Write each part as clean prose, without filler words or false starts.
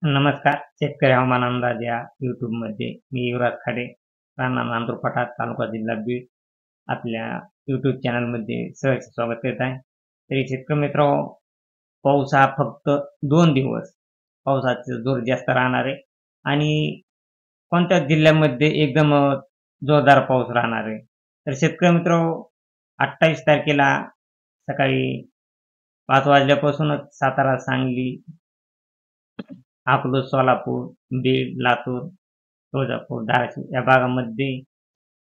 नमस्कार. शेतकरी हवामान अंदाज या YouTubeमध्ये मी युवराज खाडे, राहणार नांदूरफाटा, तालुका जिल्हा बीड. आपल्या YouTube चॅनलमध्ये सहर्ष स्वागत करीत आहे. तरी शेतकरी मित्रांनो, पाऊस हा फक्त 2 दिवस पावसाचा जोर जास्त राहणार आहे आणि कोणत्याच जिल्ह्यामध्ये एकदम जोरदार पाऊस राहणार आहे. तर शेतकरी मित्रांनो, 28 तारखेला सकाळी 5 वाजल्यापासूनच सातारा, सांगली, अकलूज, सोलापूर, बीड, लातूर, तुळजापूर, धाराशिव या भागामध्ये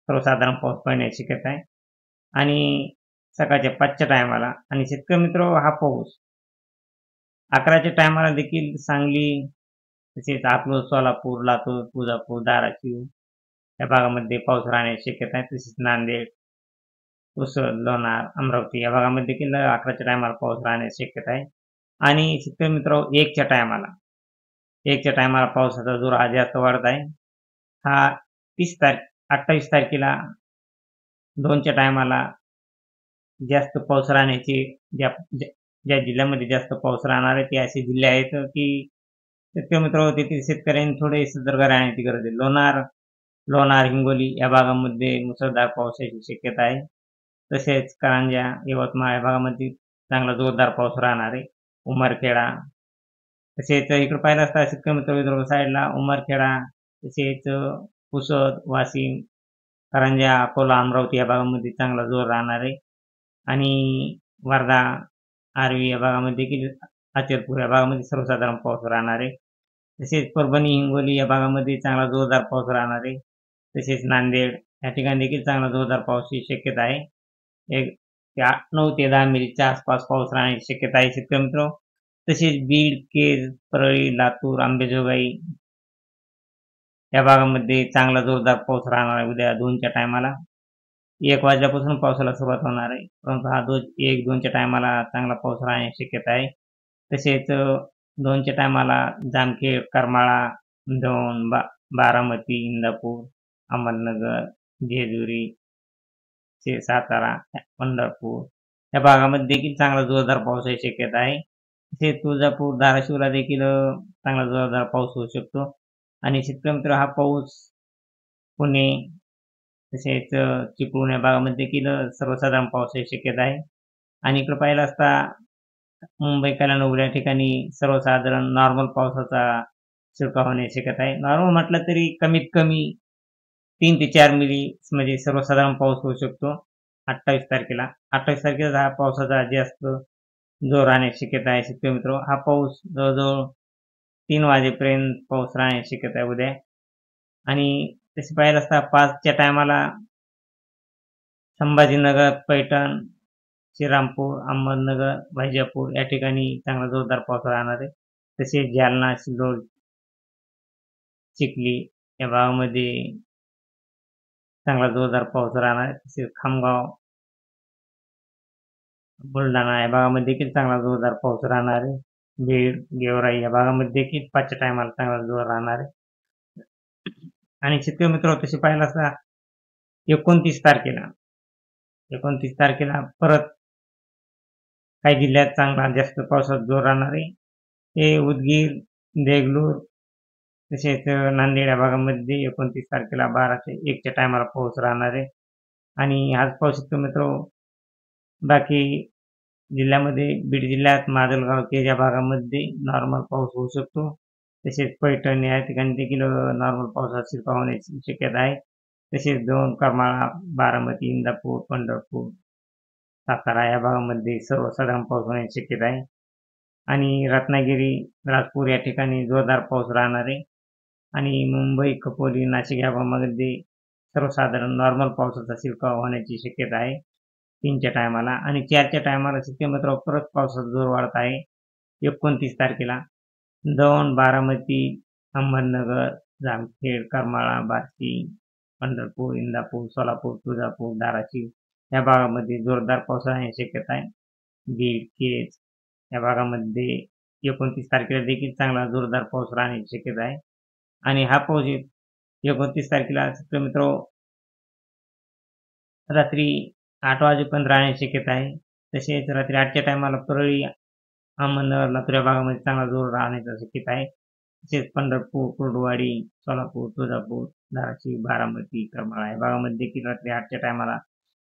सर्वसाधारण पाऊस पडण्याची शक्यता आहे. आणि सकाळच्या 5च्या टायमाला आणि शेतकरी मित्रांनो हा पाऊस 11च्या टायमाला देखील सांगली, तसेच अकलूज, सोलापूर, लातूर, तुळजापूर, धाराशिव या भागामध्ये पाऊस राहण्याची शक्यता आहे. तसेच नांदेड, पुसद, लोणार, अमरावती या भागामध्ये देखील 11च्या टायमाला पाऊस राहण्याची शक्यता आहे. आणि शेतकरी मित्रांनो 1च्या टायमाला पावसाचा जोर आज जास्त वाढत आहे. हा 28 तारखेला 2च्या टायमाला जास्त पाऊस राहण्याची ज्या ज्या ज्या जिल्ह्यामध्ये जास्त पाऊस राहणार आहे ते असे जिल्हे आहेत की शेतकरी मित्रांनो तेथील शेतकऱ्यांनी थोडे सतर्क राहण्याची गरज आहे. लोणार, हिंगोली या भागामध्ये मुसळधार पावसाची शक्यता आहे. तसेच कारंजा, यवतमाळ या भागामध्ये चांगला जोरदार पाऊस राहणार आहे. उमरखेडा, तसेच इकडे पाहिलं असता शेतकरी मित्र विदर्भ साईडला उमरखेडा, तसेच पुसद, वाशिम, कारंजा, अकोला, अमरावती या भागामध्ये चांगला जोर राहणार आहे. आणि वर्धा, आर्वी या भागामध्ये देखील अचलपूर या भागामध्ये सर्वसाधारण पाऊस राहणार आहे. तसेच परभणी, हिंगोली या भागामध्ये चांगला जोरदार पाऊस राहणार आहे. तसेच नांदेड या ठिकाणी देखील चांगला जोरदार पावसाची शक्यता आहे. 9 ते 10 मिलीच्या आसपास पाऊस राहण्याची शक्यता आहे शेतकरी मित्र. तसेच बीड, केज, परळी, लातूर, अंबेजोगाई या भागामध्ये चांगला जोरदार पाऊस राहणार आहे. उद्या 2च्या टायमाला 1 वाजल्यापासून पावसाला सुरुवात होणार आहे. परंतु हा 1-2च्या टायमाला चांगला पाऊस राहण्याची शक्यता आहे. तसेच 2च्या टायमाला जामखेड, करमाळा, दौंड, बारामती, इंदापूर, अहमदनगर, जेजुरी, सातारा, पंढरपूर या भागामध्ये देखील चांगला जोरदार पावसाची शक्यता आहे. तसेच तुळजापूर, धाराशिवला देखील चांगला जोरदार पाऊस होऊ शकतो. आणि शेतकरी मित्र हा पाऊस पुणे, तसेच चिपळूण या भागामध्ये देखील सर्वसाधारण पावसाची शक्यता आहे. आणि इकडे पाहिलं असता मुंबई, कल्याण या ठिकाणी सर्वसाधारण नॉर्मल पावसाचा शिरकाव होण्याची शक्यता आहे. नॉर्मल म्हटलं तरी कमीत कमी 3 ते 4 मिली म्हणजे सर्वसाधारण पाऊस होऊ शकतो 28 तारखेला. 28 तारखेला हा पावसाचा जास्त जोर राहण्याची शक्यता आहे शेतकरी मित्र. हा पाऊस जवळजवळ 3 वाजेपर्यंत पाऊस राहण्याची शक्यता आहे उद्या. आणि तसे पाहिलं असता 5च्या टायमाला संभाजीनगर, पैठण, श्रीरामपूर, अहमदनगर, वैजापूर या ठिकाणी चांगला जोरदार पाऊस राहणार आहे. तसेच जालना, सिल्लोड, चिखली या भागामध्ये चांगला जोरदार पाऊस राहणार आहे. तसेच खामगाव, बुलढाणा या भागामध्ये देखील चांगला जोरदार पाऊस राहणार आहे. बीड, गेवराई या भागामध्ये देखील 5च्या टायमाला चांगला जोर राहणार आहे. आणि शेतकरी मित्र तसे पाहिलं असता 29 तारखेला परत काही जिल्ह्यात चांगला जास्त पावसाचा जोर राहणार आहे. हे उदगीर, देगलूर, तसेच नांदेड या भागामध्ये 29 तारखेला 12 ते 1च्या टायमाला पाऊस राहणार आहे. आणि हाच पाऊस शेतकरी मित्र बाकी जिल्ह्यामध्ये बीड जिल्ह्यात माजलगाव, केज या भागामध्ये नॉर्मल पाऊस होऊ शकतो. तसेच पैठण या ठिकाणी देखील नॉर्मल पावसाचा शिरकाव होण्याची शक्यता आहे. तसेच दौंड, करमाळा, बारामती, इंदापूर, पंढरपूर, सातारा या भागामध्ये सर्वसाधारण पाऊस होण्याची शक्यता आहे. आणि रत्नागिरी, राजपूर या ठिकाणी जोरदार पाऊस राहणार आहे. आणि मुंबई, कपोली, नाशिक या भागामध्ये सर्वसाधारण नॉर्मल पावसाचा शिरकाव होण्याची शक्यता आहे 3च्या टायमाला. आणि 4च्या टायमाला शेतकरी मित्र परत पावसाचा जोर वाढत आहे. 29 तारखेला दौंड, बारामती, अहमदनगर, जामखेड, करमाळा, बार्शी, पंढरपूर, इंदापूर, सोलापूर, तुळजापूर, धाराशिव या भागामध्ये जोरदार पाऊस राहण्याची शक्यता आहे. बीड, केज या भागामध्ये 29 तारखेला देखील चांगला जोरदार पाऊस राहण्याची शक्यता आहे. आणि हा पाऊस 29 तारखेला शेतकरी मित्र रात्री 8 वाजेपर्यंत राहण्याची शक्यता आहे. तसेच रात्री 8च्या टायमाला परळी, अहमदनगर, लातूर या भागामध्ये चांगला जोर राहण्याची शक्यता आहे. तसेच पंढरपूर, कुर्डुवाडी, सोलापूर, तुळजापूर, धाराशिव, बारामती, करमाळा या भागामध्ये देखील रात्री 8च्या टायमाला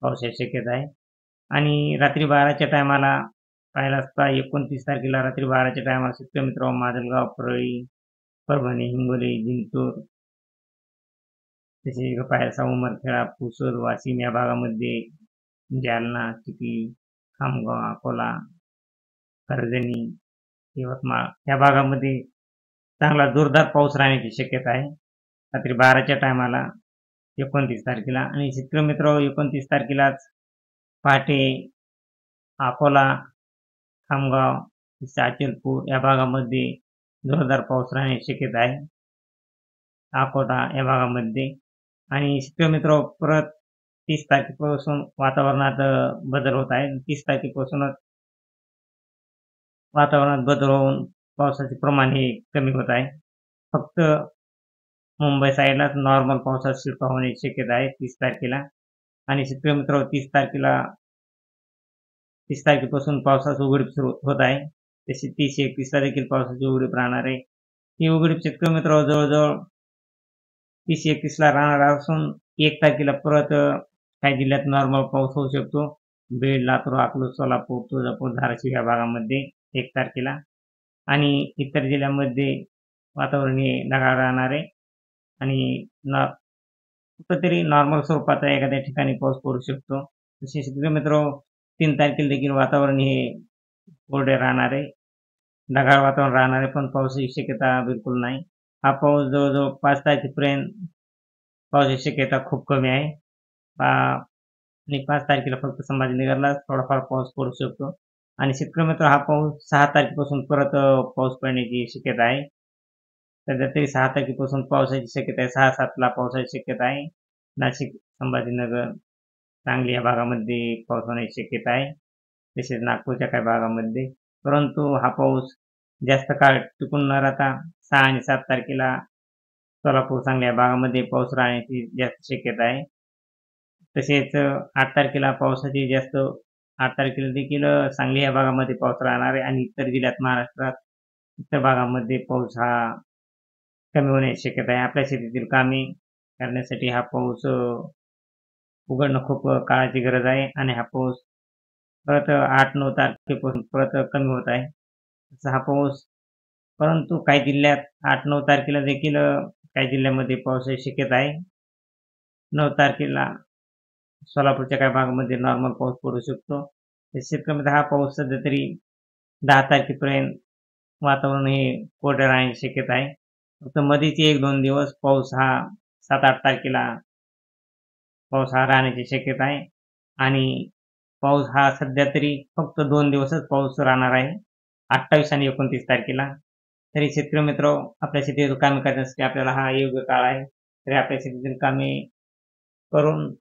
पावसाची शक्यता आहे. आणि रात्री 12च्या टायमाला पाहिलं असता 29 तारखेला रात्री 12च्या टायमाला शेतकरी मित्र माजलगाव, परळी, परभणी, हिंगोली, जिंतूर तसे पाहायचा उमरखेडा, पुसद, वाशिम या भागामध्ये जालना, चिखली, खामगाव, अकोला, कर्जनी, यवतमाळ या भागामध्ये चांगला जोरदार पाऊस राहण्याची शक्यता आहे रात्री 12च्या टायमाला 29 तारखेला. आणि शेतकरी मित्र 29 तारखेलाच पहाटे अकोला, खामगाव, अचलपूर या भागामध्ये जोरदार पाऊस राहण्याची शक्यता आहे. अकोटा या भागामध्ये. आणि शेतकरी मित्र परत 30 तारखेपासून वातावरणात बदल होत आहे. 30 तारखेपासूनच वातावरणात बदल होऊन पावसाचे प्रमाण हे कमी होत आहे. फक्त मुंबई साईडलाच नॉर्मल पावसाचा शिरकाव होण्याची शक्यता आहे 30 तारखेला. आणि शेतकरी मित्र 30 तारखेपासून पावसाची उघडीप सुरू होत आहे. तशी 30-31ला देखील पावसाची उघडीप राहणार आहे. ही उघडीप शेतकरी मित्र जवळजवळ 30-31ला राहणार असून 1 तारखेला परत काही जिल्ह्यात नॉर्मल पाऊस होऊ शकतो. बीड, लातूर, अकलूज, सोलापूर, तुळजापूर, धाराशिव या भागामध्ये 1 तारखेला. आणि इतर जिल्ह्यामध्ये वातावरण हे ढगाळ राहणार आहे. आणि कुठंतरी नॉर्मल स्वरूपाचा एखाद्या ठिकाणी पाऊस पडू शकतो. तसे शेतकरी मित्र 3 तारखेला देखील वातावरण हे कोरडे राहणार आहे. ढगाळ वातावरण राहणार आहे, पण पावसाची शक्यता बिलकुल नाही. हा पाऊस जवळजवळ 5 तारखेपर्यंत पावसाची शक्यता खूप कमी आहे. आणि 5 तारखेला फक्त संभाजीनगरला थोडाफार पाऊस पडू शकतो. आणि शेतकरी मित्र हा पाऊस 6 तारखेपासून परत पाऊस पडण्याची शक्यता आहे. सध्या तरी 6 तारखेपासून पावसाची शक्यता आहे. 6-7ला पावसाची शक्यता आहे. नाशिक, संभाजीनगर, सांगली या भागामध्ये पाऊस होण्याची शक्यता आहे. तसेच नागपूरच्या काही भागामध्ये. परंतु हा पाऊस जास्त काळ टिकून न राहता 6 आणि 7 तारखेला सोलापूर, सांगली या भागामध्ये पाऊस राहण्याची जास्त शक्यता आहे. तसेच 8 तारखेला पावसाची 8 तारखेला देखील सांगली या भागामध्ये पाऊस राहणार आहे. आणि इतर जिल्ह्यात महाराष्ट्रात इतर भागामध्ये पाऊस हा कमी होण्याची शक्यता आहे. आपल्या शेतीतील कामे करण्यासाठी हा पाऊस उघडणं खूप काळाची गरज आहे. आणि हा पाऊस परत 8-9 तारखेपासून परत कमी होत आहे. तसा हा पाऊस परंतु काही जिल्ह्यात 8-9 तारखेला देखील काही जिल्ह्यामध्ये पावसाची शक्यता आहे. 9 तारखेला सोलापूरच्या काही भागामध्ये नॉर्मल पाऊस पडू शकतो. शेतकऱ्यांमध्ये हा पाऊस सध्या तरी 10 तारखेपर्यंत वातावरण हे कोरडे राहण्याची शक्यता आहे. फक्त मध्येच 1-2 दिवस पाऊस हा 7-8 तारखेला पाऊस हा राहण्याची शक्यता आहे. आणि पाऊस हा सध्या तरी फक्त 2 दिवसच पाऊस राहणार आहे, 28 आणि 29 तारखेला. तरी शेतकरी मित्र आपल्या शेतीतील कामे करण्यासाठी आपल्याला हा योग्य काळ आहे. तरी आपल्या शेतीतील कामे करून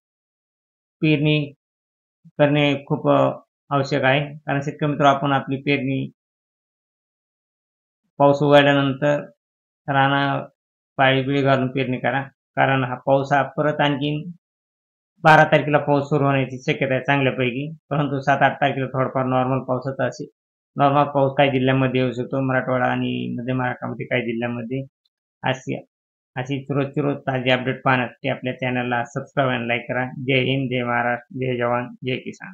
पेरणी करणे खूप आवश्यक आहे. कारण शेतकरी मित्र आपण आपली पेरणी पाऊस उघडल्यानंतर रानात पाळी घालून पेरणी करा. कारण हा पाऊस हा परत आणखीन 12 तारखेला पाऊस सुरू होण्याची शक्यता आहे चांगल्यापैकी. परंतु 7-8 तारखेला थोडाफार नॉर्मल पावसाचा नॉर्मल पाऊस काही जिल्ह्यांमध्ये येऊ शकतो. मराठवाडा आणि मध्य महाराष्ट्रामध्ये काही जिल्ह्यांमध्ये. अशी रोजची रोज ताजी अपडेट पाहण्यासाठी आपल्या चॅनलला सबस्क्राईब आणि लाईक करा. जय हिंद, जय महाराष्ट्र, जय जवान, जय किसान.